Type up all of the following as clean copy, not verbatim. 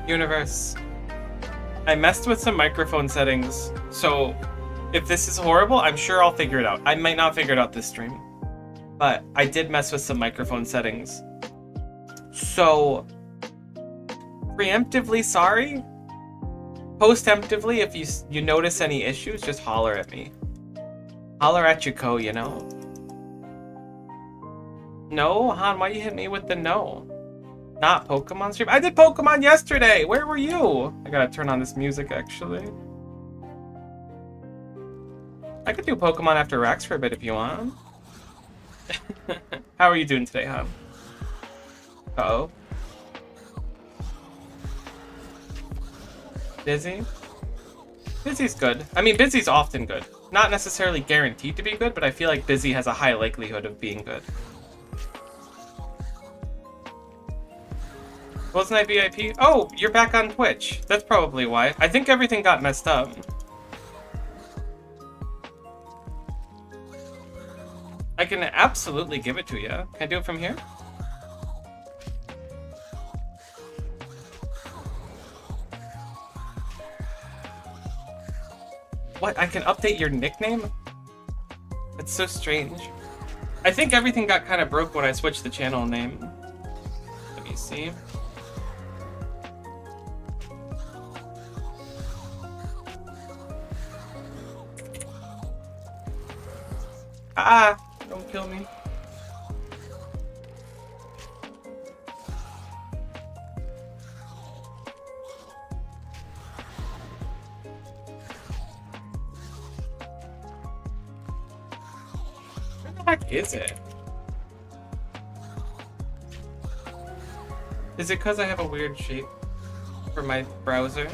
Universe. I messed with some microphone settings, so if this is horrible, I'm sure I'll figure it out. I might not figure it out this stream, but I did mess with some microphone settings. So, preemptively sorry. Postemptively, if you notice any issues, just holler at me. Holler at your co, you know? No? Han, why you hit me with the no? Not Pokemon stream? I did Pokemon yesterday! Where were you? I gotta turn on this music, actually. I could do Pokemon after Rax for a bit if you want. How are you doing today, Han? Uh-oh. Busy? Busy's good. I mean, busy's often good. Not necessarily guaranteed to be good, but I feel like busy has a high likelihood of being good. Wasn't I VIP? Oh, you're back on Twitch. That's probably why. I think everything got messed up. I can absolutely give it to you. Can I do it from here? What? I can update your nickname? That's so strange. I think everything got kind of broke when I switched the channel name. Let me see. Ah! Don't kill me. Where the heck is it? Is it because I have a weird shape for my browser?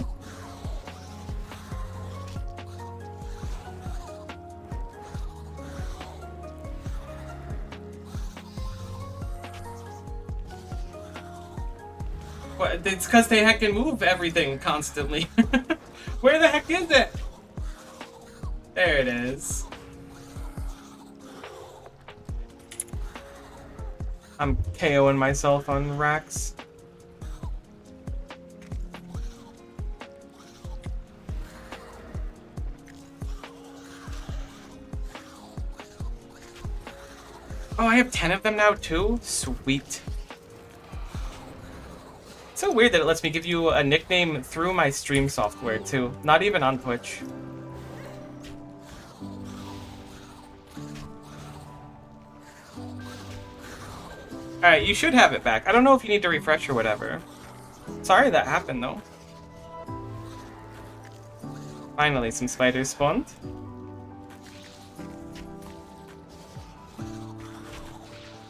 What? It's because they heckin' move everything constantly. Where the heck is it? There it is. I'm KOing myself on Rax. Oh, I have 10 of them now too? Sweet. It's so weird that it lets me give you a nickname through my stream software too. Not even on Twitch. Alright, you should have it back. I don't know if you need to refresh or whatever. Sorry that happened though. Finally, some spiders spawned.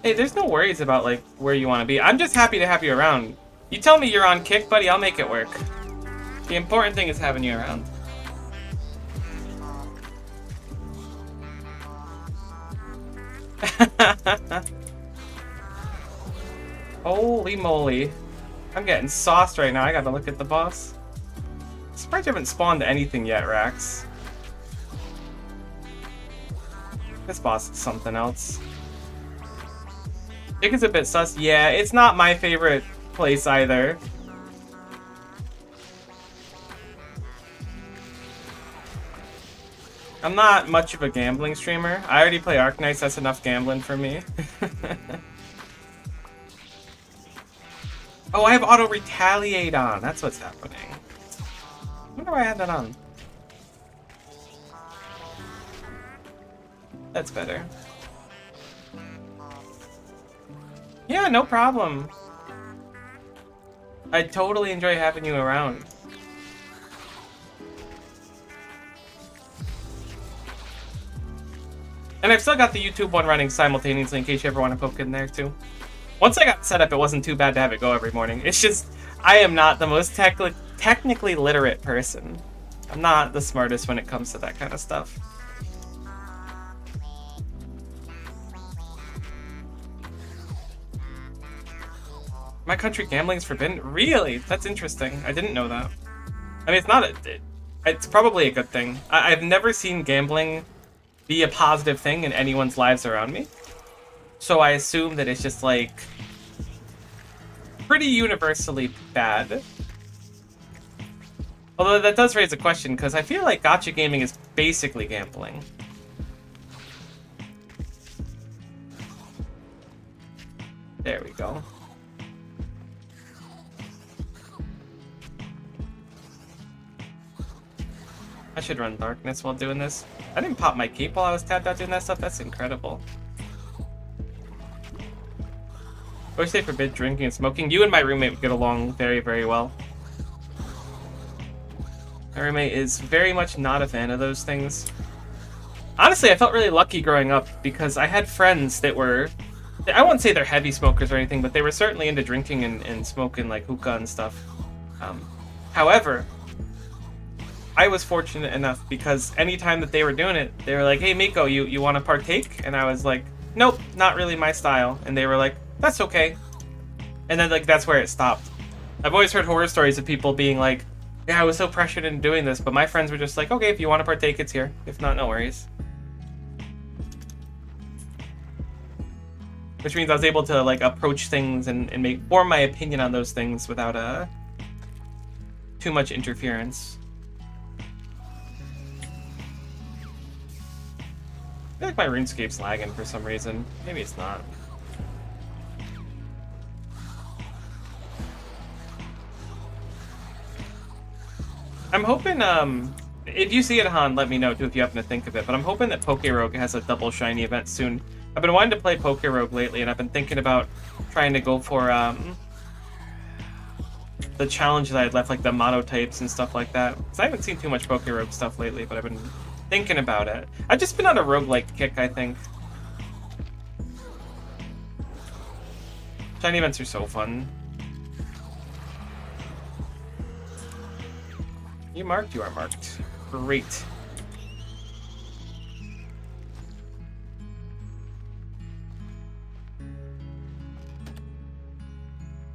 Hey, there's no worries about, like, where you want to be. I'm just happy to have you around. You tell me you're on kick, buddy, I'll make it work. The important thing is having you around. Holy moly. I'm getting sauced right now. I gotta look at the boss. I'm surprised you haven't spawned anything yet, Rax. This boss is something else. Kick is a bit sus. Yeah, it's not my favorite place either. I'm not much of a gambling streamer. I already play Arknights, that's enough gambling for me. Oh, I have auto retaliate on. That's what's happening. I wonder why I had that on. That's better. Yeah, no problem. I totally enjoy having you around. And I've still got the YouTube one running simultaneously in case you ever want to poke in there too. Once I got set up, it wasn't too bad to have it go every morning. It's just, I am not the most technically literate person. I'm not the smartest when it comes to that kind of stuff. My country gambling is forbidden? Really? That's interesting. I didn't know that. I mean, it's not it's probably a good thing. I've never seen gambling be a positive thing in anyone's lives around me. So I assume that it's just, like, pretty universally bad. Although that does raise a question, because I feel like gacha gaming is basically gambling. There we go. I should run darkness while doing this. I didn't pop my cape while I was tapped out doing that stuff. That's incredible. I wish they forbid drinking and smoking. You and my roommate would get along very, very well. My roommate is very much not a fan of those things. Honestly, I felt really lucky growing up because I had friends that were... I won't say they're heavy smokers or anything, but they were certainly into drinking and smoking like hookah and stuff. However, I was fortunate enough because anytime that they were doing it, they were like, "Hey, Miko, you want to partake?" And I was like, "Nope, not really my style." And they were like, "That's okay." And then like that's where it stopped. I've always heard horror stories of people being like, "Yeah, I was so pressured into doing this," but my friends were just like, "Okay, if you want to partake, it's here. If not, no worries." Which means I was able to like approach things and form my opinion on those things without too much interference. I feel like my RuneScape's lagging for some reason. Maybe it's not. I'm hoping, if you see it, Han, let me know too if you happen to think of it, but I'm hoping that Poke Rogue has a double shiny event soon. I've been wanting to play Poke Rogue lately, and I've been thinking about trying to go for, the challenge that I had left, like the monotypes and stuff like that. Because I haven't seen too much Poke Rogue stuff lately, but I've been thinking about it. I've just been on a roguelike kick, I think. Shiny events are so fun. You marked? You are marked. Great. Is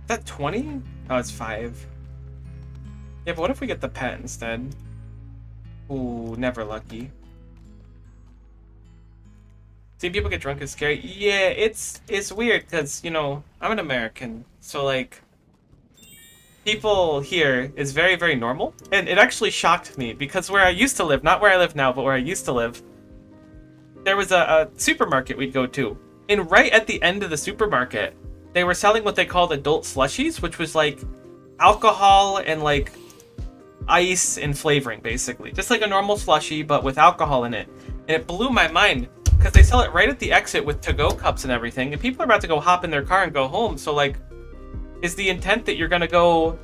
that 20? Oh, it's 5. Yeah, but what if we get the pet instead? Ooh, never lucky. Seeing people get drunk is scary. Yeah, it's weird because, you know, I'm an American. So, like, people here is very, very normal. And it actually shocked me because where I used to live, not where I live now, but where I used to live, there was a supermarket we'd go to. And right at the end of the supermarket, they were selling what they called adult slushies, which was like alcohol and like ice and flavoring, basically. Just like a normal slushie, but with alcohol in it. And it blew my mind because they sell it right at the exit with to-go cups and everything. And people are about to go hop in their car and go home. So like, is the intent that you're gonna go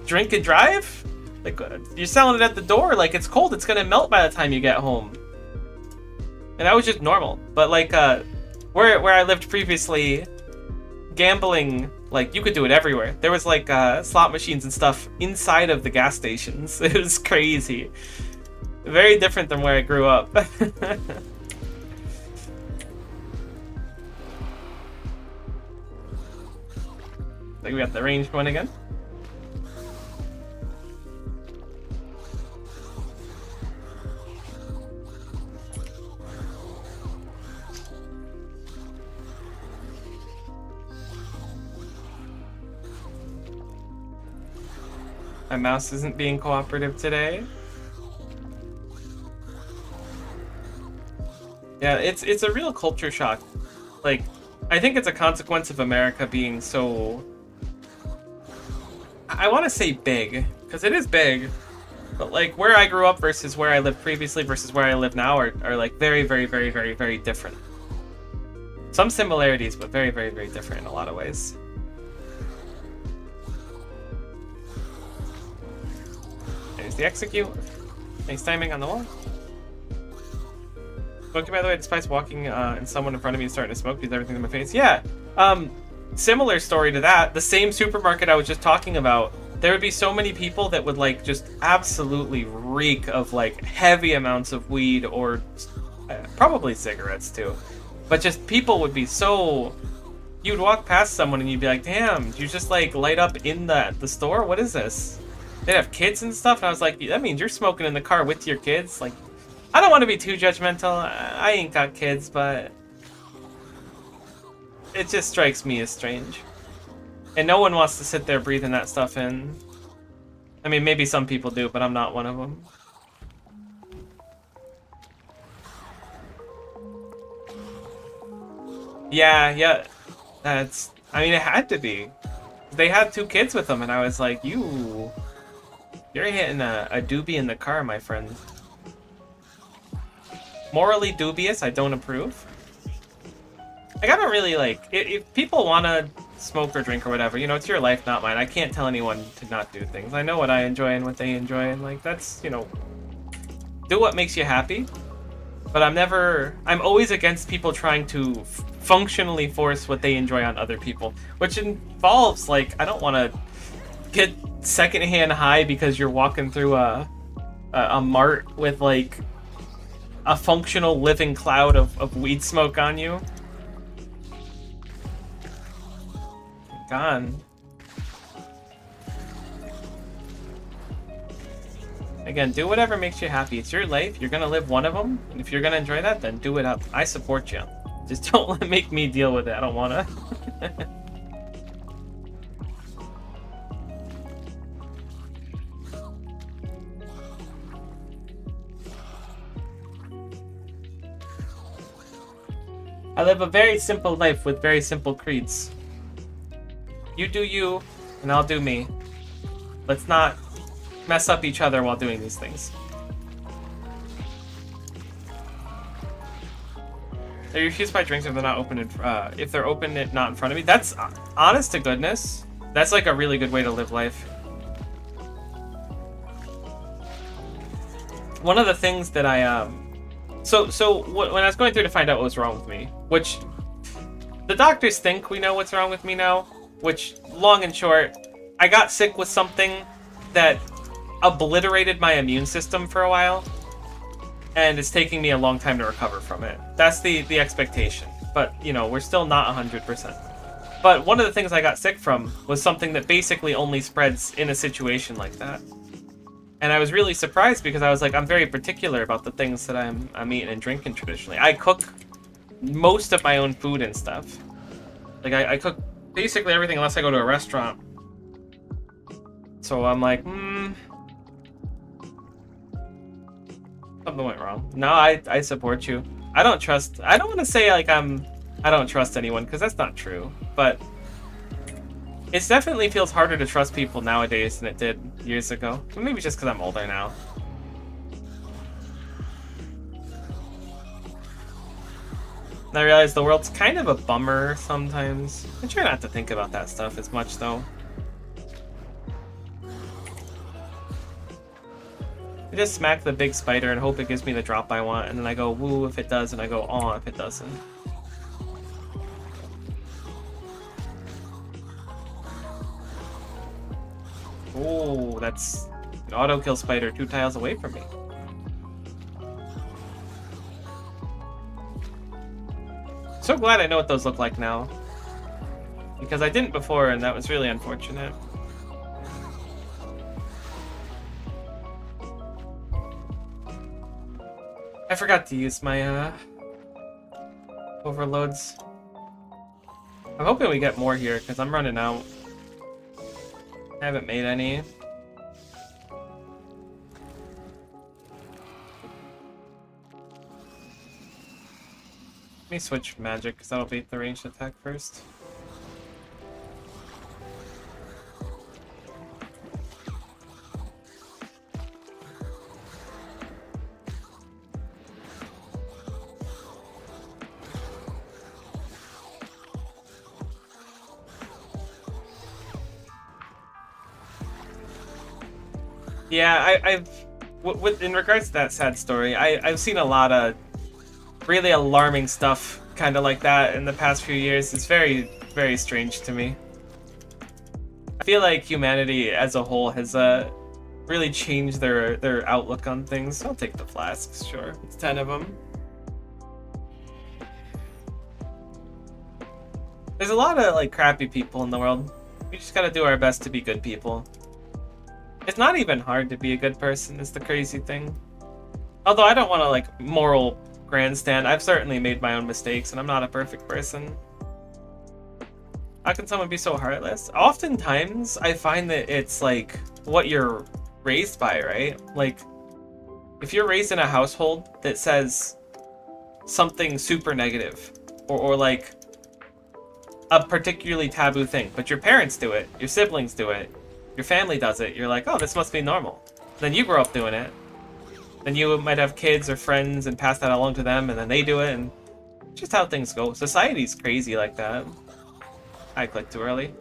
drink and drive? Like, you're selling it at the door. Like, it's cold. It's gonna melt by the time you get home. And that was just normal. But like, where I lived previously, gambling, like, you could do it everywhere. There was like slot machines and stuff inside of the gas stations. It was crazy. Very different than where I grew up. Like, we got the ranged one again. My mouse isn't being cooperative today. Yeah, it's a real culture shock. Like, I think it's a consequence of America being so... I want to say big, because it is big. But like, where I grew up versus where I lived previously versus where I live now are like very, very, very, very, very different. Some similarities, but very, very, very different in a lot of ways. There's the execute. Nice timing on the wall. Smoking, by the way, despite walking and someone in front of me starting to smoke, because everything's in my face. Yeah, similar story to that. The same supermarket I was just talking about, there would be so many people that would like just absolutely reek of like heavy amounts of weed or probably cigarettes too. But just people would be so... You'd walk past someone and you'd be like, damn, did you just like light up in the store? What is this? They'd have kids and stuff, and I was like, that means you're smoking in the car with your kids? Like, I don't want to be too judgmental. I ain't got kids, but it just strikes me as strange. And no one wants to sit there breathing that stuff in. I mean, maybe some people do, but I'm not one of them. Yeah. I mean, it had to be. They had 2 kids with them, and I was like, you're hitting a doobie in the car, my friend. Morally dubious, I don't approve. Like, I don't really, like, if people want to smoke or drink or whatever, you know, it's your life, not mine. I can't tell anyone to not do things. I know what I enjoy and what they enjoy, and, like, that's, you know, do what makes you happy. But I'm always against people trying to functionally force what they enjoy on other people, which involves, like, I don't want to get secondhand high because you're walking through a mart with, like, a functional living cloud of weed smoke on you. Gone. Again, do whatever makes you happy. It's your life. You're gonna live one of them, and if you're gonna enjoy that, then do it up. I support you. Just don't make me deal with it. I don't wanna. I live a very simple life with very simple creeds. You do you, and I'll do me. Let's not mess up each other while doing these things. They refuse my drinks if they're not open. If they're open, not in front of me. That's honest to goodness. That's like a really good way to live life. One of the things that I so when I was going through to find out what was wrong with me, which the doctors think we know what's wrong with me now. Which, long and short, I got sick with something that obliterated my immune system for a while, and it's taking me a long time to recover from it. That's the expectation, but, you know, we're still not 100%. But one of the things I got sick from was something that basically only spreads in a situation like that. And I was really surprised because I was like, I'm very particular about the things that I'm eating and drinking traditionally. I cook most of my own food and stuff. Like, I cook basically everything unless I go to a restaurant. So I'm like, something went wrong. No, I support you. I don't want to say like I don't trust anyone, because that's not true. But it definitely feels harder to trust people nowadays than it did years ago. Maybe just because I'm older now. And I realize the world's kind of a bummer sometimes. I try not to think about that stuff as much, though. I just smack the big spider and hope it gives me the drop I want, and then I go woo if it does, and I go aw if it doesn't. Oh, that's an auto kill spider 2 tiles away from me. So glad I know what those look like now, because I didn't before, and that was really unfortunate. I forgot to use my overloads. I'm hoping we get more here, because I'm running out. I haven't made any. Let me switch magic, because that'll beat the ranged attack first. Yeah, in regards to that sad story, I've seen a lot of really alarming stuff kind of like that in the past few years. It's very, very strange to me. I feel like humanity as a whole has really changed their outlook on things. I'll take the flasks, sure. It's 10 of them. There's a lot of like crappy people in the world. We just gotta do our best to be good people. It's not even hard to be a good person, is the crazy thing. Although I don't want to like moral grandstand. I've certainly made my own mistakes, and I'm not a perfect person. How can someone be so heartless? Oftentimes, I find that it's like what you're raised by, right? Like, if you're raised in a household that says something super negative, or like a particularly taboo thing, but your parents do it, your siblings do it, your family does it, you're like, oh, this must be normal. Then you grow up doing it. Then you might have kids or friends and pass that along to them, and then they do it, and just how things go. Society's crazy like that. I clicked too early.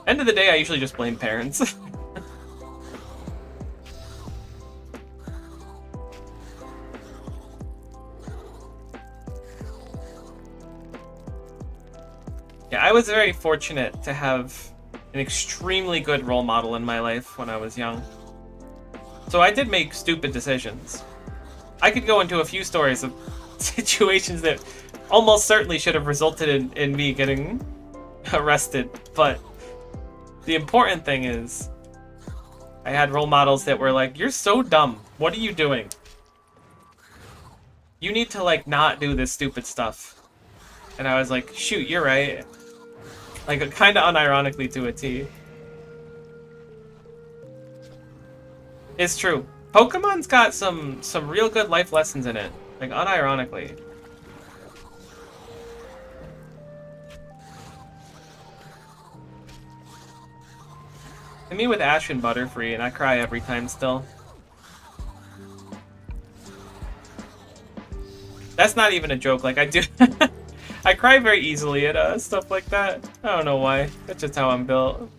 End of the day, I usually just blame parents. Yeah, I was very fortunate to have an extremely good role model in my life when I was young. So I did make stupid decisions. I could go into a few stories of situations that almost certainly should have resulted in me getting arrested, but the important thing is I had role models that were like, you're so dumb. What are you doing? You need to, like, not do this stupid stuff. And I was like, shoot, you're right. Like, kind of unironically to a T. It's true. Pokemon's got some real good life lessons in it. Like, unironically. I mean with Ash and Butterfree, and I cry every time still. That's not even a joke, like I do... I cry very easily at stuff like that. I don't know why. That's just how I'm built.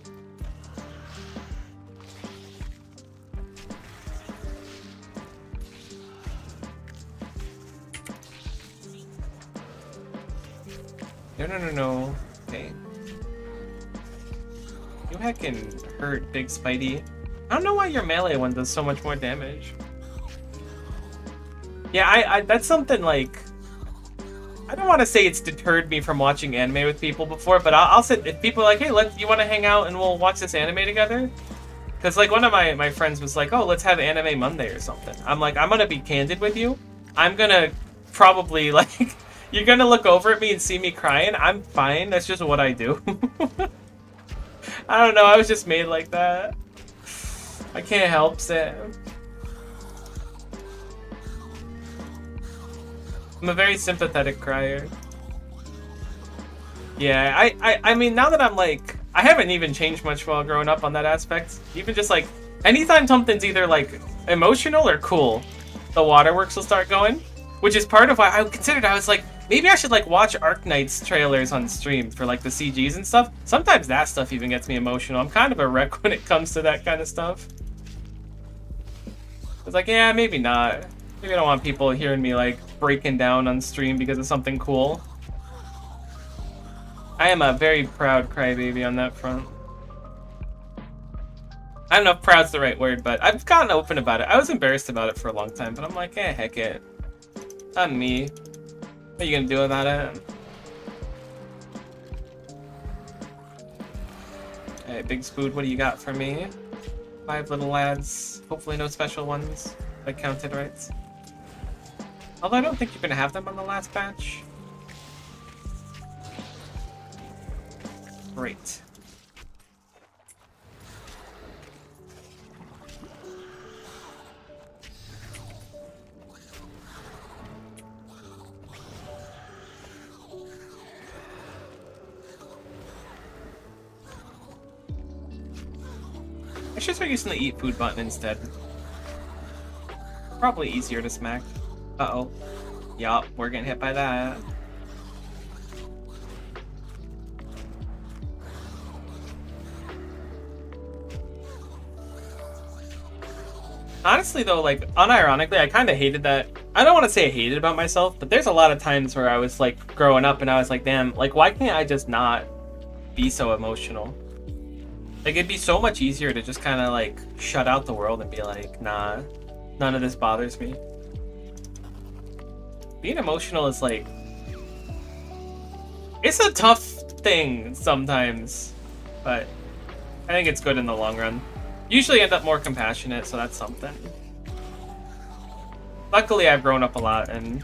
No. Okay. You heckin' hurt, Big Spidey. I don't know why your melee one does so much more damage. Yeah, I that's something like... I don't want to say it's deterred me from watching anime with people before, but I'll sit... If people are like, hey, you want to hang out and we'll watch this anime together? Because, like, one of my friends was like, oh, let's have Anime Monday or something. I'm like, I'm going to be candid with you. I'm going to probably, like... You're going to look over at me and see me crying. I'm fine. That's just what I do. I don't know. I was just made like that. I can't help it. I'm a very sympathetic crier. Yeah, I mean, now that I'm like... I haven't even changed much while growing up on that aspect. Even just like... Anytime something's either like emotional or cool, the waterworks will start going. Which is part of why I considered... I was like, maybe I should like watch Arknight's trailers on stream for like the CGs and stuff. Sometimes that stuff even gets me emotional. I'm kind of a wreck when it comes to that kind of stuff. I was like, yeah, maybe not. Maybe I don't want people hearing me like breaking down on stream because of something cool. I am a very proud crybaby on that front. I don't know if proud's the right word, but I've gotten open about it. I was embarrassed about it for a long time, but I'm like, heck it. Not me. What are you gonna do about it? Hey, Big Spood, what do you got for me? 5 little lads. Hopefully no special ones. If I counted right. Although I don't think you're gonna have them on the last batch. Great. I should start using the eat food button instead. Probably easier to smack. Uh-oh. Yup, we're getting hit by that. Honestly though, like, unironically, I kind of hated that. I don't want to say I hated about myself, but there's a lot of times where I was like growing up and I was like, damn, like why can't I just not be so emotional? Like, it'd be so much easier to just kind of, like, shut out the world and be like, nah, none of this bothers me. Being emotional is, like... It's a tough thing sometimes, but I think it's good in the long run. Usually end up more compassionate, so that's something. Luckily, I've grown up a lot, and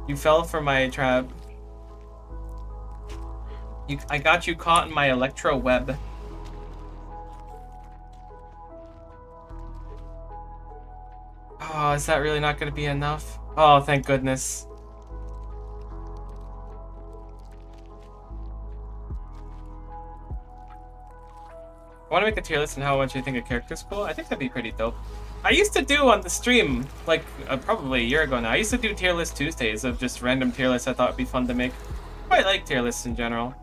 You fell for my trap. I got you caught in my electro web. Oh, is that really not going to be enough? Oh, thank goodness. I want to make a tier list on how much you think a character's cool. I think that'd be pretty dope. I used to do on the stream, like probably a year ago now, I used to do tier list Tuesdays of just random tier lists I thought would be fun to make. I like tier lists in general.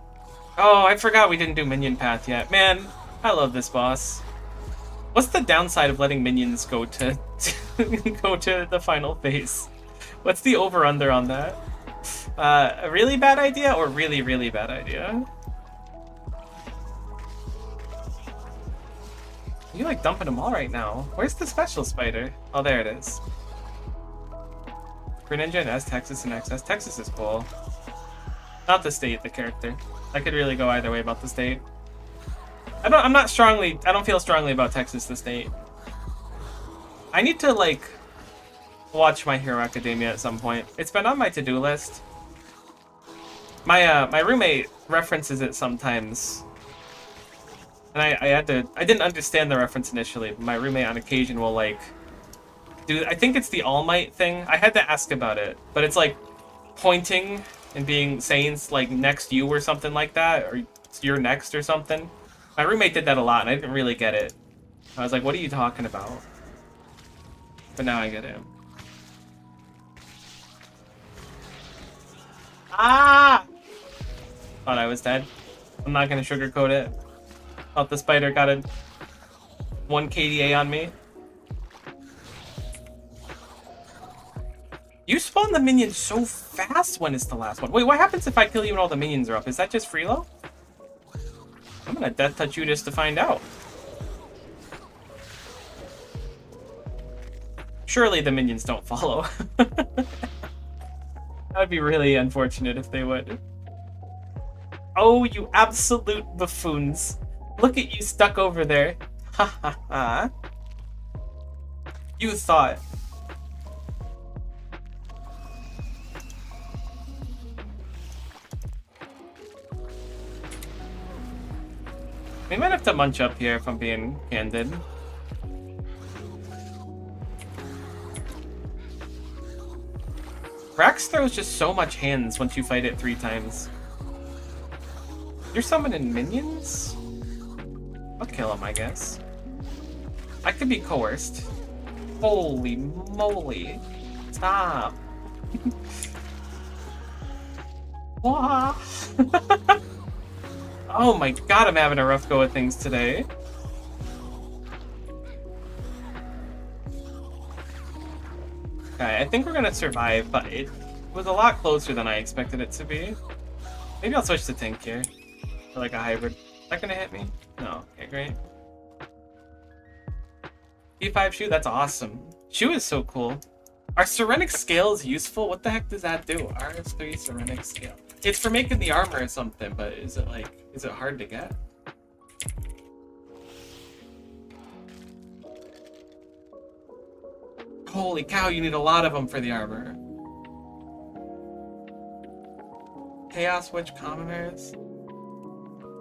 Oh, I forgot we didn't do minion path yet. Man, I love this boss. What's the downside of letting minions go to go to the final phase? What's the over-under on that? A really bad idea or really, really bad idea? You like dumping them all right now. Where's the special spider? Oh, there it is. Greninja and S, Texas and XS. Texas is cool. Not the state, the character. I could really go either way about the state. I don't feel strongly about Texas, the state. I need to, like, watch My Hero Academia at some point. It's been on my to-do list. My roommate references it sometimes. And I didn't understand the reference initially, but my roommate on occasion will, like, I think it's the All Might thing. I had to ask about it, but it's like pointing and saying like next you or something like that, or you're next or something. My roommate did that a lot, and I didn't really get it. I was like, what are you talking about? But now I get it. Ah! Thought I was dead. I'm not gonna sugarcoat it. Thought the spider got a 1 KDA on me. You spawn the minions so fast when it's the last one. Wait, what happens if I kill you and all the minions are up? Is that just freelo? I'm gonna death touch you just to find out. Surely the minions don't follow. That would be really unfortunate if they would. Oh, you absolute buffoons. Look at you stuck over there. Ha ha ha. You thought. We might have to munch up here if I'm being candid. Rax throws just so much hands once you fight it 3 times. You're summoning minions? I'll kill him, I guess. I could be coerced. Holy moly. Stop. Wah. Oh my god, I'm having a rough go at things today. Okay, I think we're gonna survive, but it was a lot closer than I expected it to be. Maybe I'll switch to tank here. For like a hybrid. Is that gonna hit me? No. Okay, great. P5 shoe, that's awesome. Shoe is so cool. Are Serenic scales useful? What the heck does that do? RS3 Serenic scale. It's for making the armor or something, but is it hard to get? Holy cow, you need a lot of them for the armor. Chaos Witch Commoners.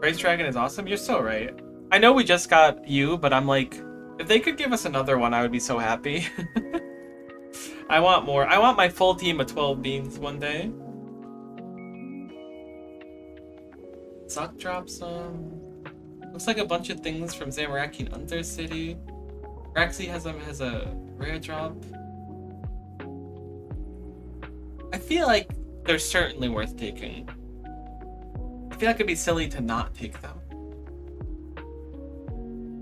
Race Dragon is awesome. You're so right. I know we just got you, but I'm like, if they could give us another one, I would be so happy. I want more. I want my full team of 12 beans one day. Sock drops looks like a bunch of things from Zamorakian Undercity. Raxi has a rare drop. I feel like they're certainly worth taking. I feel like it'd be silly to not take them.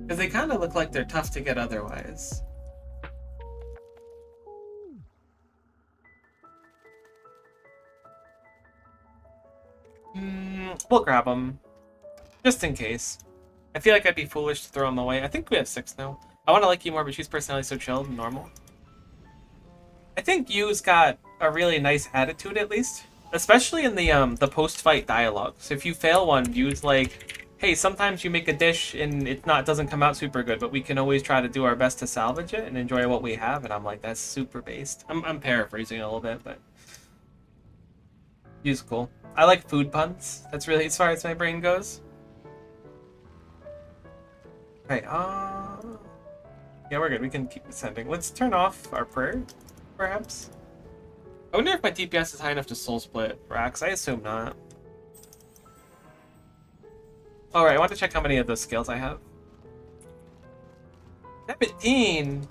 Because they kind of look like they're tough to get otherwise. We'll grab them. Just in case. I feel like I'd be foolish to throw them away. I think we have 6 now. I want to like you more, but she's personality so chilled and normal. I think Yu's got a really nice attitude, at least. Especially in the post-fight dialogue. So if you fail one, Yu's like, hey, sometimes you make a dish and it doesn't come out super good, but we can always try to do our best to salvage it and enjoy what we have. And I'm like, that's super based. I'm paraphrasing a little bit, but Use cool. I like food puns. That's really as far as my brain goes. Right, yeah, we're good. We can keep ascending. Let's turn off our prayer, perhaps. I wonder if my DPS is high enough to soul split Rax. I assume not. Alright, I want to check how many of those skills I have. 17!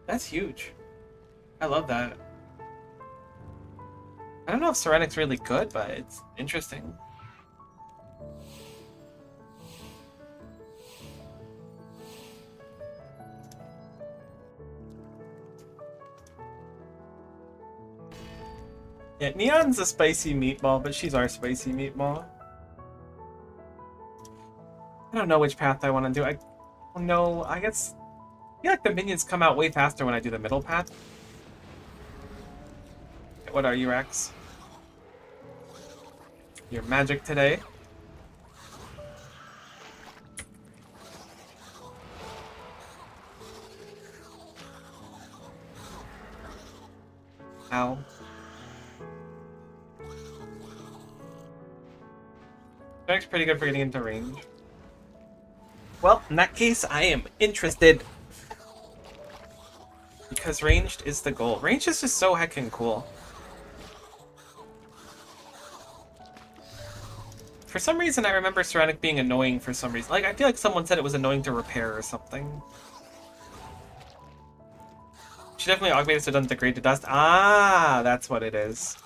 That's huge. I love that. I don't know if Serenic's really good, but it's interesting. Yeah, Neon's a spicy meatball, but she's our spicy meatball. I don't know which path I want to do. I don't know. I guess I feel like the minions come out way faster when I do the middle path. What are you, Rex? Your magic today. Ow. Magic's pretty good for getting into range. Well, in that case, I am interested. Because ranged is the goal. Ranged is just so heckin' cool. For some reason, I remember Ceramic being annoying for some reason. Like, I feel like someone said it was annoying to repair or something. She definitely augmented so it doesn't degrade to dust. Ah, that's what it is.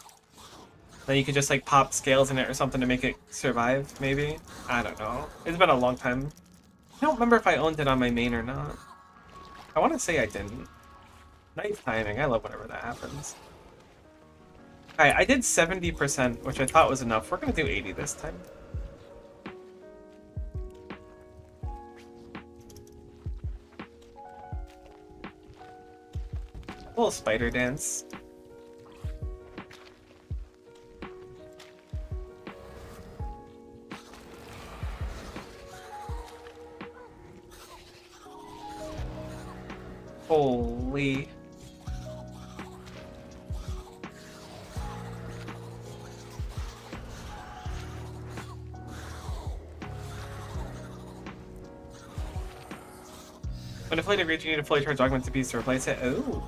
Then you could just, like, pop scales in it or something to make it survive, maybe? I don't know. It's been a long time. I don't remember if I owned it on my main or not. I want to say I didn't. Nice timing. I love whenever that happens. Alright, I did 70%, which I thought was enough. We're going to do 80 this time. A little spider dance. Holy. When deflated reach, you need a fully charged augmented piece to replace it. Ooh.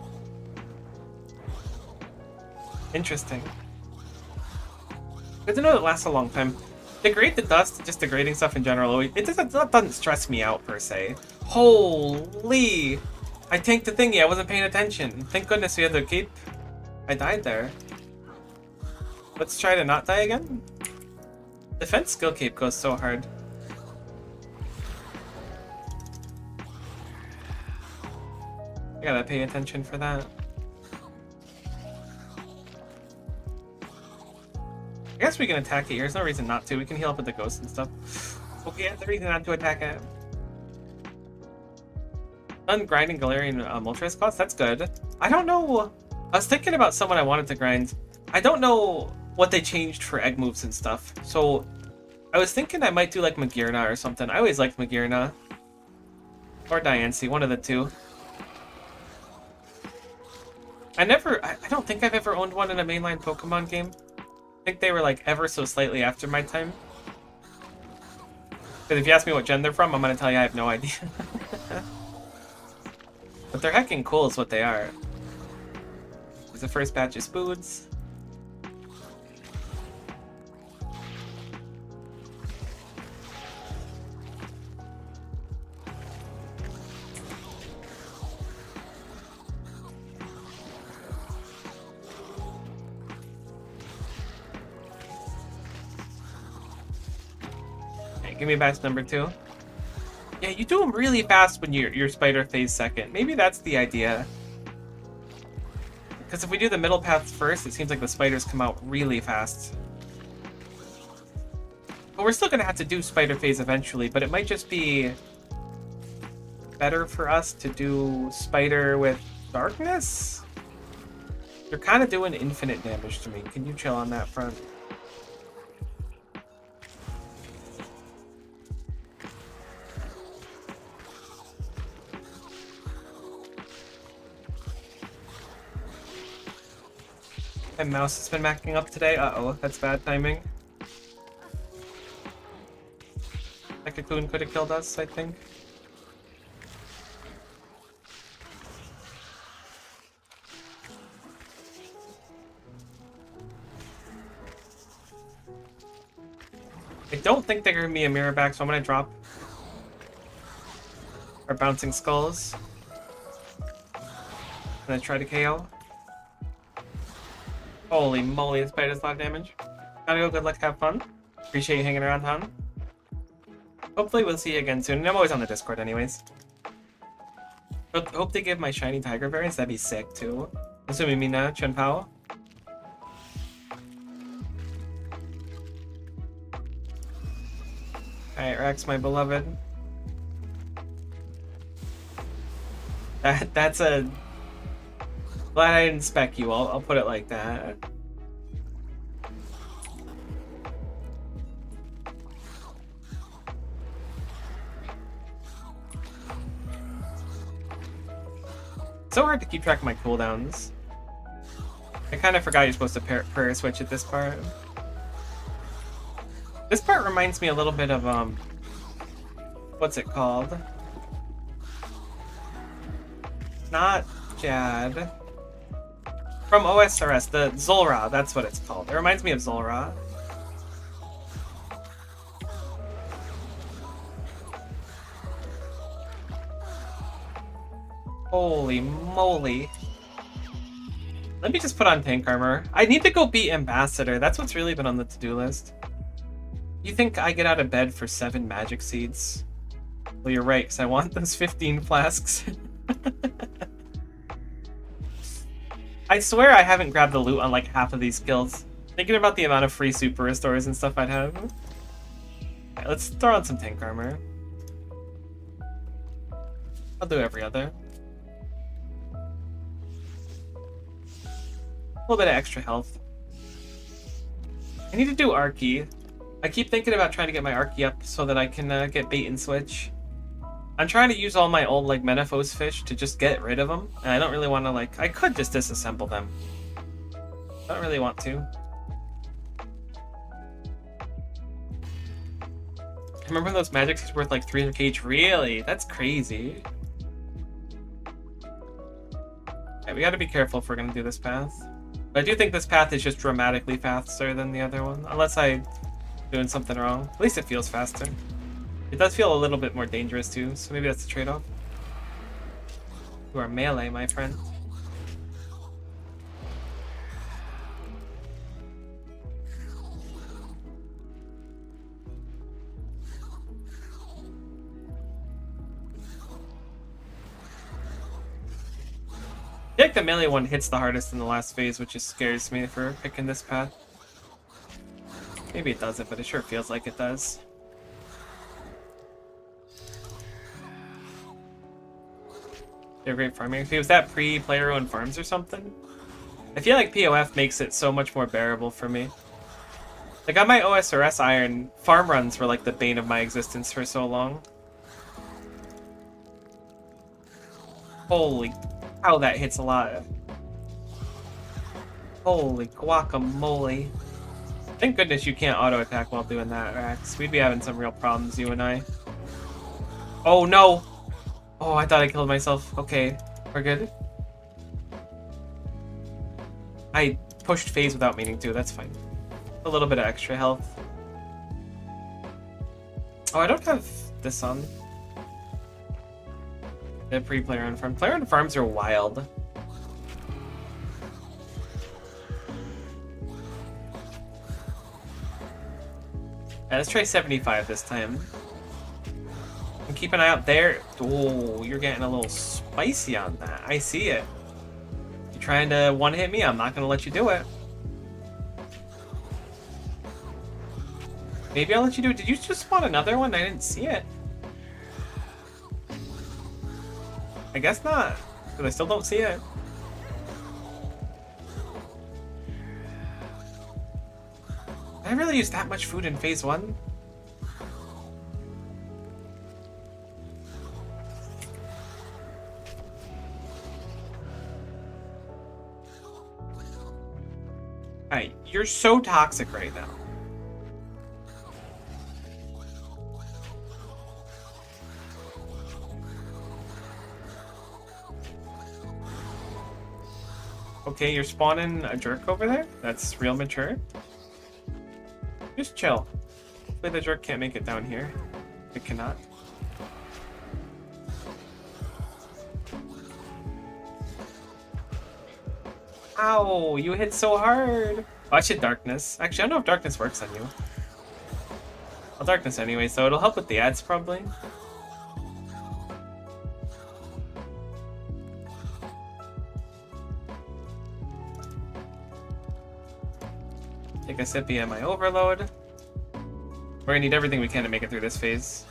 Interesting. Good to know it lasts a long time. Degrade the dust, just degrading stuff in general, that doesn't stress me out per se. Holy! I tanked the thingy, I wasn't paying attention. Thank goodness we had the cape. I died there. Let's try to not die again. Defense skill cape goes so hard. I gotta pay attention for that. I guess we can attack it here. There's no reason not to. We can heal up with the ghosts and stuff. Okay, that's the reason not to attack it. Ungrinding Galarian Moltres cost? That's good. I don't know. I was thinking about someone I wanted to grind. I don't know what they changed for egg moves and stuff. So I was thinking I might do like Magearna or something. I always liked Magearna. Or Diancie, one of the two. I don't think I've ever owned one in a mainline Pokemon game. I think they were like ever so slightly after my time. Because if you ask me what gen they're from, I'm going to tell you I have no idea. But they're heckin' cool is what they are. There's the first batch of Spoods. Give me batch number 2. Yeah, you do them really fast when your spider phase second. Maybe that's the idea. Because if we do the middle paths first, it seems like the spiders come out really fast. But we're still going to have to do spider phase eventually, but it might just be better for us to do spider with darkness? You're kind of doing infinite damage to me. Can you chill on that front? My mouse has been macking up today. Uh-oh, that's bad timing. That cocoon could have killed us, I think. I don't think they're giving me a mirror back, so I'm gonna drop our bouncing skulls. I'm gonna try to KO. Holy moly, this bite does a lot of damage. Gotta go, good luck, have fun. Appreciate you hanging around, hon. Hopefully we'll see you again soon. And I'm always on the Discord anyways. But hope they give my shiny tiger variants, that'd be sick too. Assuming Mina, Chen Pao. Alright, Rax, my beloved. That's a... Glad I didn't spec you, I'll put it like that. So hard to keep track of my cooldowns. I kind of forgot you're supposed to prayer switch at this part. This part reminds me a little bit of, what's it called? Not Jad. From OSRS, the Zul'Ra, that's what it's called. It reminds me of Zul'Ra. Holy moly. Let me just put on tank armor. I need to go beat Ambassador. That's what's really been on the to-do list. You think I get out of bed for 7 magic seeds? Well, you're right, because I want those 15 flasks. I swear I haven't grabbed the loot on like half of these kills. Thinking about the amount of free super restores and stuff I'd have. Right, let's throw on some tank armor. I'll do every other. A little bit of extra health. I need to do Arky. I keep thinking about trying to get my Arky up so that I can get bait and switch. I'm trying to use all my old like Menaphos fish to just get rid of them, and I don't really want to like. I could just disassemble them. I don't really want to. I remember those magics is worth like 300k each. Really? That's crazy. Okay, we gotta be careful if we're gonna do this path. But I do think this path is just dramatically faster than the other one, unless I'm doing something wrong. At least it feels faster. It does feel a little bit more dangerous too, so maybe that's the trade-off. You are melee, my friend. I think the melee one hits the hardest in the last phase, which just scares me for picking this path. Maybe it doesn't, but it sure feels like it does. They're great farming. If it was that pre-player owned farms or something, I feel like POF makes it so much more bearable for me. Like on my OSRS iron, farm runs were like the bane of my existence for so long. Holy cow, that hits a lot. Holy guacamole. Thank goodness you can't auto attack while doing that, Rax. We'd be having some real problems, you and I. Oh no! Oh, I thought I killed myself. Okay, we're good. I pushed phase without meaning to, that's fine. A little bit of extra health. Oh, I don't have this on. The pre-player on farm. Player on farms are wild. Yeah, let's try 75 this time. And keep an eye out there. Oh, you're getting a little spicy on that. I see it. You're trying to one-hit me? I'm not going to let you do it. Maybe I'll let you do it. Did you just spawn another one? I didn't see it. I guess not, because I still don't see it. Did I really use that much food in phase 1? Alright, you're so toxic right now. Okay, you're spawning a jerk over there? That's real mature. Just chill. Hopefully the jerk can't make it down here. It cannot. Ow, you hit so hard. Oh, I should darkness. Actually, I don't know if darkness works on you. I'll darkness anyway, so it'll help with the ads probably. Take a sippy at my overload. We're gonna need everything we can to make it through this phase.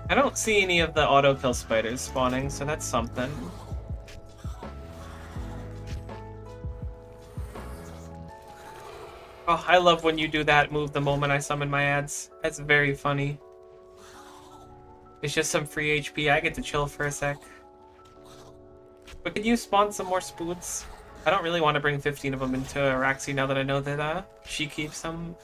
I don't see any of the auto-kill spiders spawning, so that's something. Oh, I love when you do that move the moment I summon my ads. That's very funny. It's just some free HP, I get to chill for a sec. But can you spawn some more spoods? I don't really want to bring 15 of them into Raxin now that I know that she keeps them.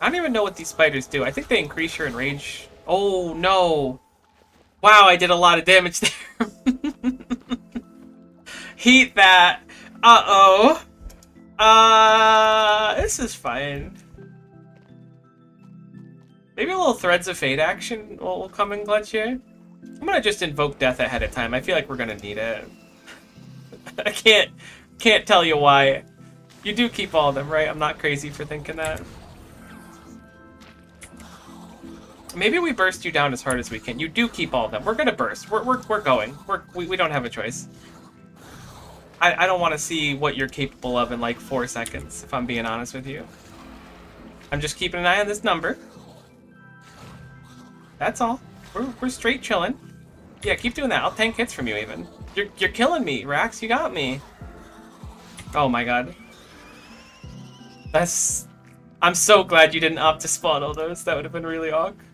I don't even know what these spiders do. I think they increase your enrage. Oh, no. Wow, I did a lot of damage there. Heat that. Uh-oh. This is fine. Maybe a little Threads of Fate action will come in clutch here. I'm gonna just invoke death ahead of time. I feel like we're gonna need it. I can't tell you why. You do keep all of them, right? I'm not crazy for thinking that. Maybe we burst you down as hard as we can. You do keep all of them. We're gonna burst. We're going. We don't have a choice. I don't want to see what you're capable of in like 4 seconds, if I'm being honest with you. I'm just keeping an eye on this number. That's all. We're straight chilling. Yeah, keep doing that. I'll tank hits from you even. You're killing me, Rax. You got me. Oh my god. I'm so glad you didn't opt to spawn all those. That would have been really awkward.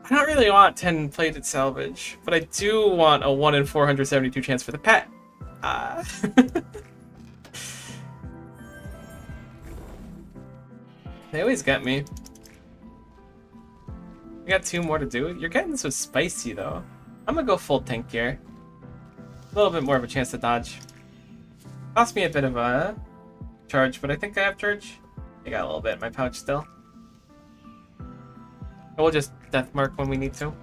I don't really want 10 plated salvage, but I do want a 1 in 472 chance for the pet. They always get me. We got 2 more to do. You're getting so spicy though. I'm gonna go full tank here. A little bit more of a chance to dodge. Cost me a bit of a charge, but I think I have charge. I got a little bit in my pouch still. We'll just death mark when we need to.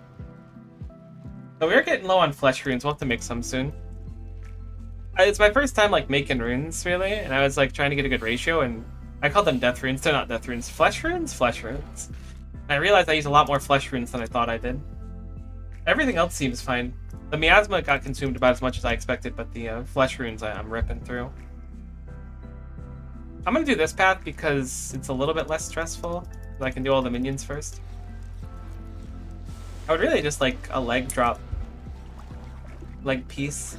So we are getting low on flesh runes. We'll have to make some soon. It's my first time like making runes really, and I was like trying to get a good ratio, and I call them death runes. They're not death runes. Flesh runes? Flesh runes. And I realized I use a lot more flesh runes than I thought I did. Everything else seems fine. The miasma got consumed about as much as I expected, but the flesh runes I'm ripping through. I'm gonna do this path because it's a little bit less stressful. So I can do all the minions first. I would really just like a leg drop. Leg piece.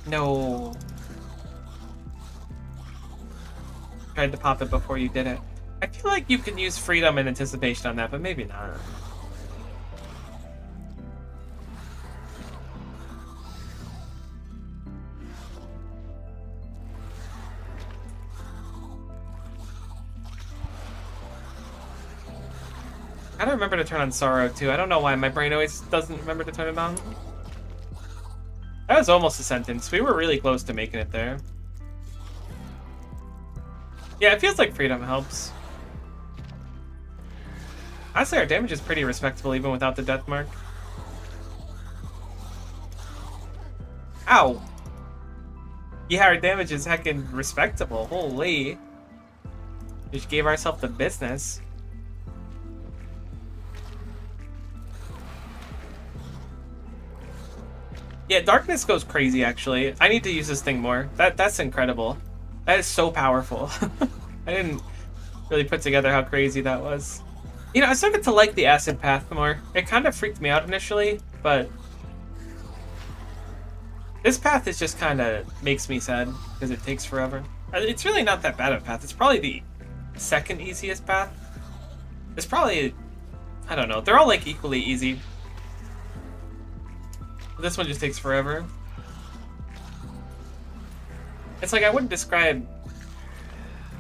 No. Tried to pop it before you did it. I feel like you can use freedom and anticipation on that, but maybe not. I don't remember to turn on Sorrow too. I don't know why my brain always doesn't remember to turn it on. That was almost a sentence. We were really close to making it there. Yeah, it feels like freedom helps. Honestly, our damage is pretty respectable even without the death mark. Ow! Yeah, our damage is heckin' respectable. Holy. We just gave ourselves the business. Yeah, darkness goes crazy, actually. I need to use this thing more. That's incredible. That is so powerful. I didn't really put together how crazy that was. You know, I started to like the acid path more. It kind of freaked me out initially, but this path is just kind of makes me sad because it takes forever. It's really not that bad of a path. It's probably the second easiest path. It's probably, I don't know. They're all like equally easy. This one just takes forever. It's like I wouldn't describe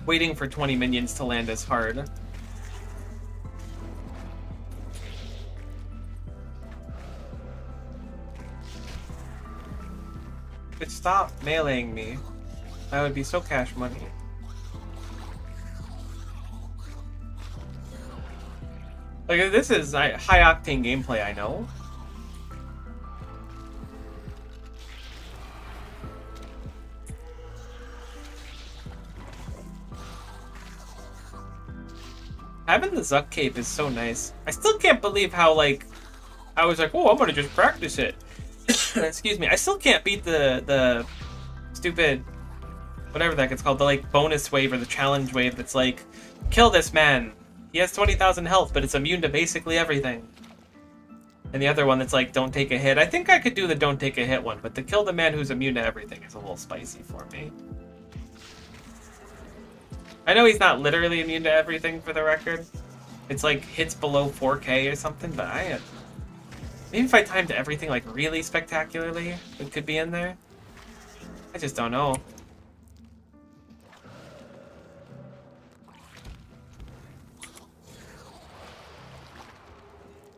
waiting for 20 minions to land as hard. But stop meleeing me. That would be so cash money. Like, this is high-octane gameplay, I know. Having the Zuck cape is so nice. I still can't believe how, like, I was like, oh, I'm gonna just practice it. Excuse me. I still can't beat the stupid, whatever that gets called, the, like, bonus wave or the challenge wave that's like, kill this man. He has 20,000 health, but it's immune to basically everything. And the other one that's like, don't take a hit. I think I could do the don't take a hit one, but to kill the man who's immune to everything is a little spicy for me. I know he's not literally immune to everything, for the record. It's like hits below 4K or something, but maybe if I timed everything like really spectacularly, it could be in there. I just don't know.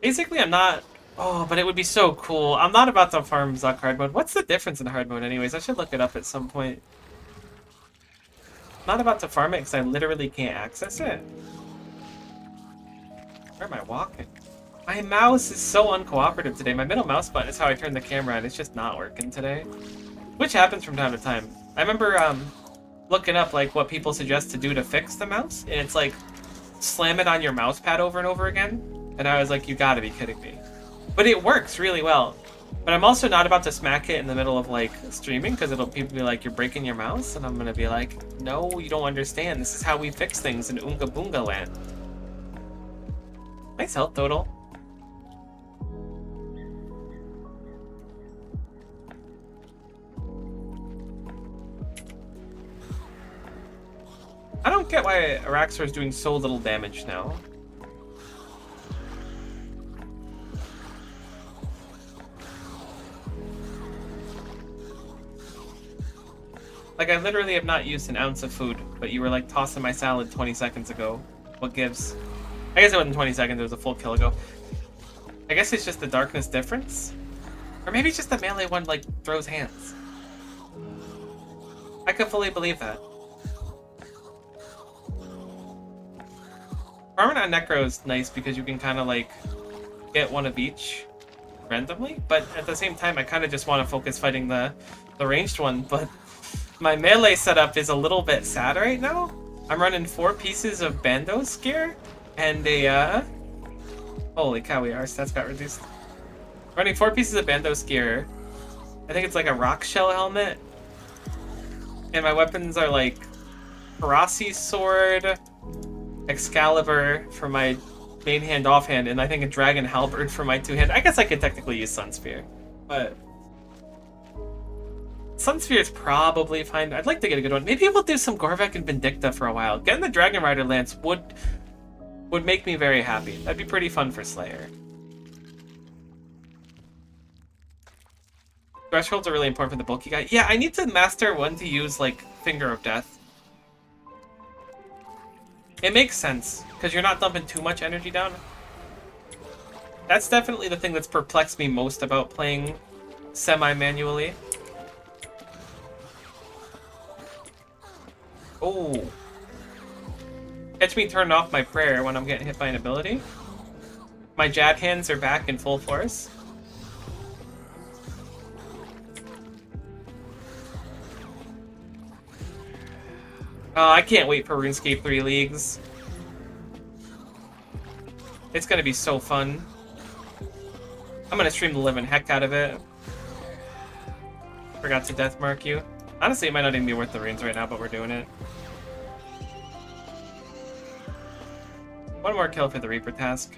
Basically, I'm not... Oh, but it would be so cool. I'm not about to farm Zuck hard mode. What's the difference in hard mode anyways? I should look it up at some point. I'm not about to farm it because I literally can't access it. Where am I walking? My mouse is so uncooperative today. My middle mouse button is how I turn the camera on. It's just not working today. Which happens from time to time. I remember looking up like what people suggest to do to fix the mouse. And it's like, slam it on your mouse pad over and over again. And I was like, you gotta be kidding me. But it works really well. But I'm also not about to smack it in the middle of like streaming because people be like, you're breaking your mouse, and I'm gonna be like, no, you don't understand. This is how we fix things in Oonga Boonga Land. Nice health total. I don't get why Araxor is doing so little damage now. Like, I literally have not used an ounce of food, but you were, like, tossing my salad 20 seconds ago. What gives? I guess it wasn't 20 seconds, it was a full kill ago. I guess it's just the darkness difference? Or maybe it's just the melee one, like, throws hands. I could fully believe that. Farming on Necro is nice because you can kind of, like, get one of each randomly, but at the same time, I kind of just want to focus fighting the ranged one, but... My melee setup is a little bit sad right now. I'm running 4 pieces of Bandos gear and a holy cow, our stats got reduced. Running 4 pieces of Bandos gear. I think it's like a rock shell helmet. And my weapons are like Parasi's sword, Excalibur for my main hand offhand, and I think a dragon halberd for my 2-hand. I guess I could technically use Sunspear, but Sunsphere is probably fine. I'd like to get a good one. Maybe we'll do some Gorvek and Vindicta for a while. Getting the Dragon Rider Lance would make me very happy. That'd be pretty fun for Slayer. Thresholds are really important for the bulky guy. Yeah, I need to master when to use, like, Finger of Death. It makes sense, because you're not dumping too much energy down. That's definitely the thing that's perplexed me most about playing semi-manually. Oh. Catch me turning off my prayer when I'm getting hit by an ability. My jab hands are back in full force. Oh, I can't wait for RuneScape 3 Leagues. It's gonna be so fun. I'm gonna stream the living heck out of it. Forgot to death mark you. Honestly, it might not even be worth the runes right now, but we're doing it. One more kill for the Reaper task.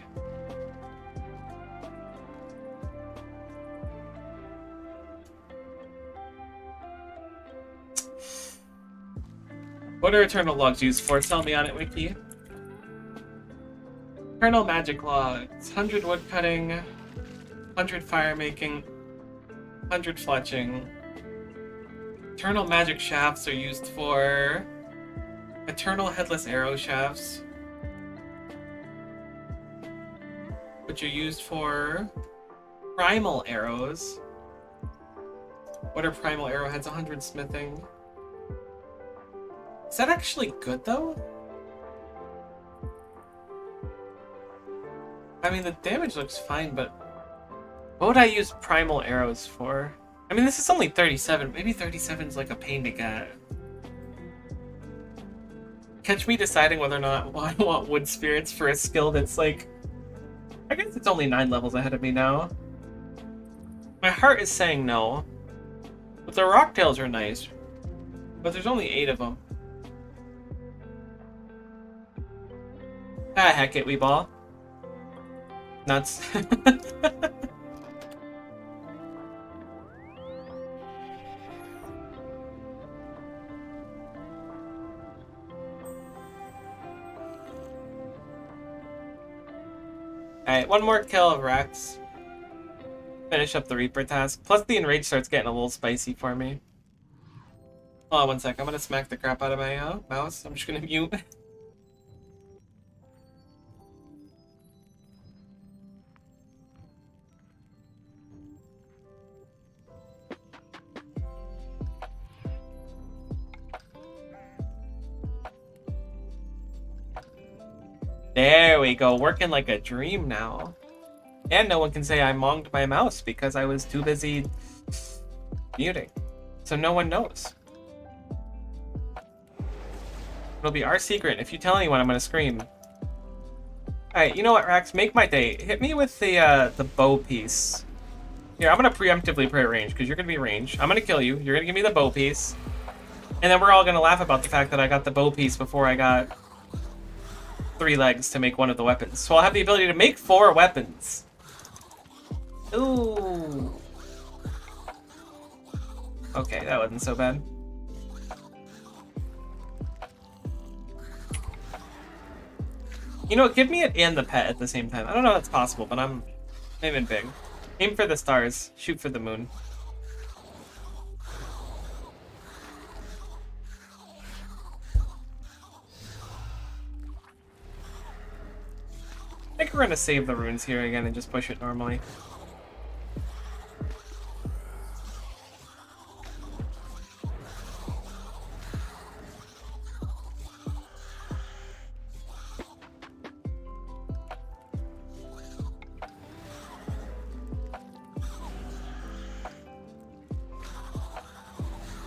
What are Eternal Logs used for? Tell me on it, Wiki. Eternal Magic Logs. 100 wood cutting, 100 fire making, 100 fletching. Eternal Magic Shafts are used for Eternal Headless Arrow Shafts, which are used for Primal Arrows. What are Primal Arrowheads? 100 smithing. Is that actually good, though? I mean, the damage looks fine, but what would I use Primal Arrows for? I mean, this is only 37. Maybe 37 is like a pain to get. Catch me deciding whether or not I want Wood Spirits for a skill that's like... I guess it's only 9 levels ahead of me now. My heart is saying no. But the Rocktails are nice. But there's only 8 of them. Ah, heck it, Weeball. Nuts. Alright, one more kill of Rax. Finish up the Reaper task. Plus the Enrage starts getting a little spicy for me. Hold on one sec, I'm gonna smack the crap out of my mouse. I'm just gonna mute. There we go, working like a dream now. And no one can say I monged my mouse because I was too busy muting. So no one knows. It'll be our secret. If you tell anyone, I'm gonna scream. Alright, you know what, Rax? Make my day. Hit me with the bow piece. Here, I'm gonna preemptively play range, because you're gonna be range. I'm gonna kill you. You're gonna give me the bow piece. And then we're all gonna laugh about the fact that I got the bow piece before I got 3 legs to make one of the weapons. So I'll have the ability to make 4 weapons. Ooh. Okay, that wasn't so bad. You know, give me it and the pet at the same time. I don't know if that's possible, but I'm aiming big. Aim for the stars, shoot for the moon. I think we're gonna save the runes here again and just push it normally.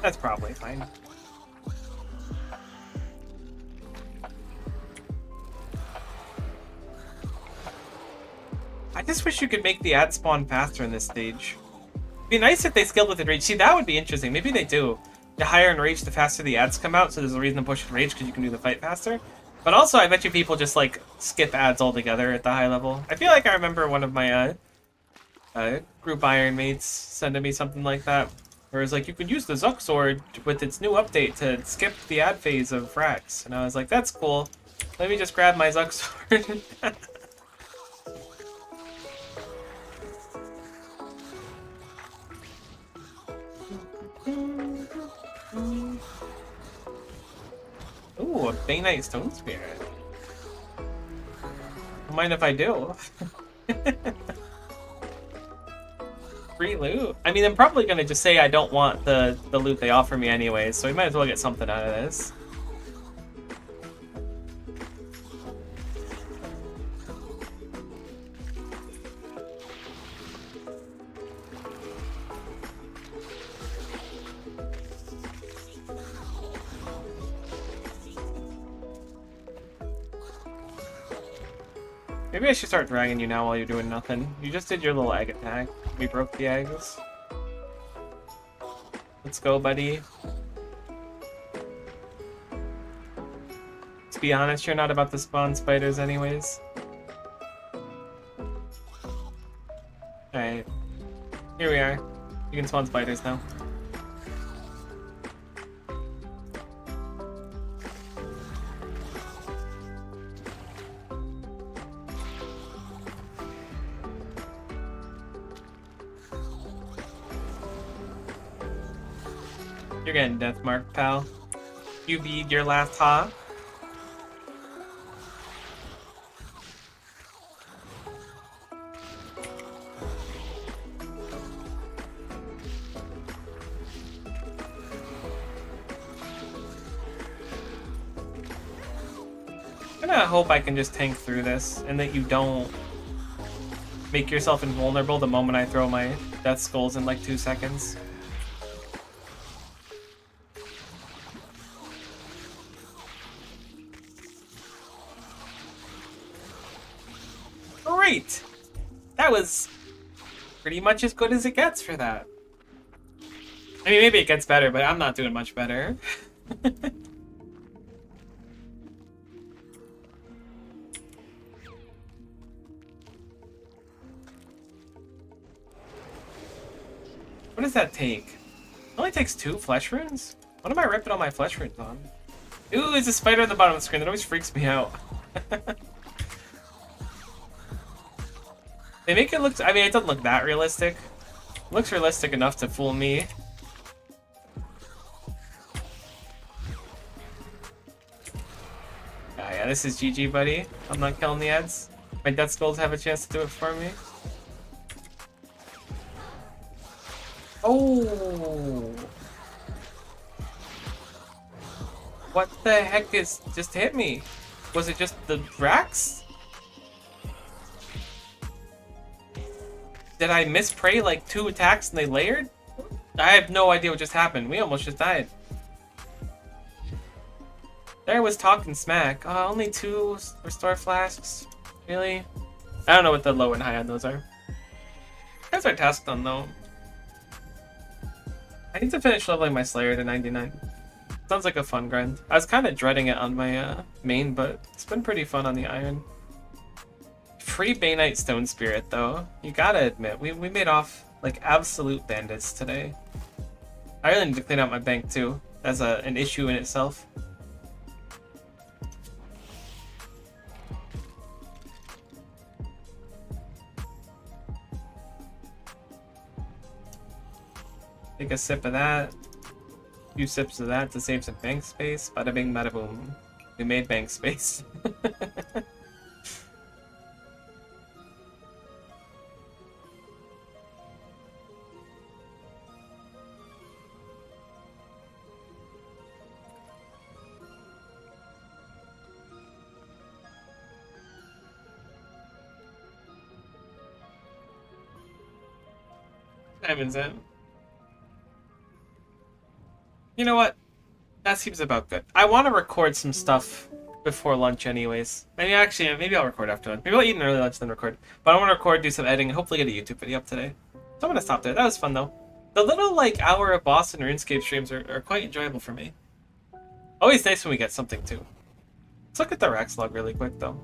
That's probably fine. I just wish you could make the ad spawn faster in this stage. It'd be nice if they scaled with Enrage. See, that would be interesting. Maybe they do. The higher Enrage, the faster the ads come out, so there's a reason to push Enrage because you can do the fight faster. But also, I bet you people just, like, skip ads altogether at the high level. I feel like I remember one of my group Iron mates sending me something like that. Where it's like, you can use the Zuck Sword with its new update to skip the ad phase of Frax. And I was like, that's cool. Let me just grab my Zuck Sword. Ooh, a Bainite Stone Spirit. Don't mind if I do. Free loot. I mean, I'm probably gonna just say I don't want the loot they offer me anyways, so we might as well get something out of this. Maybe I should start dragging you now while you're doing nothing. You just did your little egg attack. We broke the eggs. Let's go, buddy. To be honest, you're not about to spawn spiders anyways. Alright. Here we are. You can spawn spiders now. You're getting death mark, pal. You beat your last hop. I'm gonna hope I can just tank through this and that you don't make yourself invulnerable the moment I throw my death skulls in like 2 seconds. Great! That was pretty much as good as it gets for that. I mean, maybe it gets better, but I'm not doing much better. What does that take? It only takes 2 flesh runes? What am I ripping all my flesh runes on? Ooh, there's a spider at the bottom of the screen. That always freaks me out. They make it look... I mean, it doesn't look that realistic. It looks realistic enough to fool me. Yeah, this is GG, buddy. I'm not killing the ads. My death skulls have a chance to do it for me. Oh! What the heck is... just hit me? Was it just the Rax? Did I mispray like 2 attacks and they layered? I have no idea what just happened. We almost just died. There was talking smack. Only 2 restore flasks. Really? I don't know what the low and high on those are. That's our task done though. I need to finish leveling my Slayer to 99. Sounds like a fun grind. I was kind of dreading it on my main, but it's been pretty fun on the Iron. Free Bainite Stone Spirit, though. You gotta admit, we made off like absolute bandits today. I really need to clean out my bank, too. That's an issue in itself. Take a sip of that. A few sips of that to save some bank space. Bada bing, bada boom. We made bank space. Diamonds in. You know what? That seems about good. I want to record some stuff before lunch anyways. Maybe actually, maybe I'll record after lunch. Maybe I'll eat an early lunch then record. But I want to record, do some editing, and hopefully get a YouTube video up today. So I'm going to stop there. That was fun though. The little like hour of boss and RuneScape streams are quite enjoyable for me. Always nice when we get something too. Let's look at the Rax log really quick though.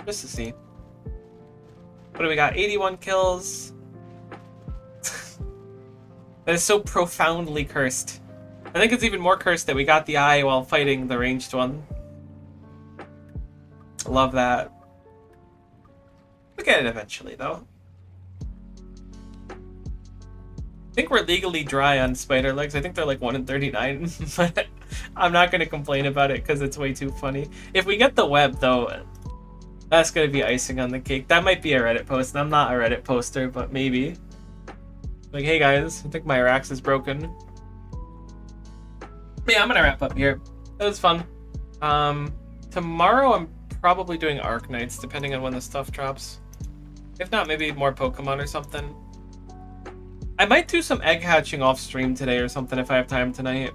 Just to see. What do we got? 81 kills. That is so profoundly cursed. I think it's even more cursed that we got the eye while fighting the ranged one. Love that. We'll get it eventually, though. I think we're legally dry on spider legs. I think they're like 1 in 39, but I'm not going to complain about it because it's way too funny. If we get the web, though, that's going to be icing on the cake. That might be a Reddit post, and I'm not a Reddit poster, but maybe. Like, hey guys, I think my Rax is broken. Yeah, I'm gonna wrap up here. That was fun. Tomorrow I'm probably doing Arc Nights, depending on when the stuff drops. If not, maybe more Pokemon or something. I might do some egg hatching off stream today or something if I have time tonight.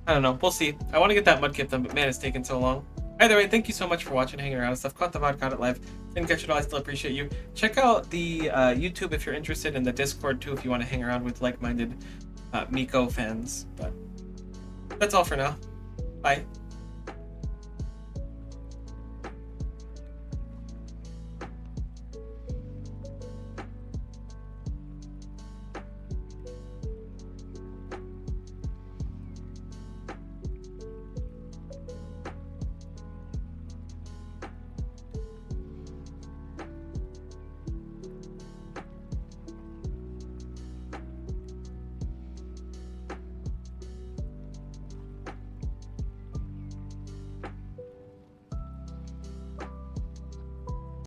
I don't know, we'll see. I want to get that Mudkip done, but man, it's taking so long. Either way, thank you so much for watching, hanging around and stuff. Caught the VOD, got it live. Didn't catch it all, I still appreciate you. Check out the YouTube if you're interested, in the Discord too if you want to hang around with like-minded Miko fans. But that's all for now. Bye.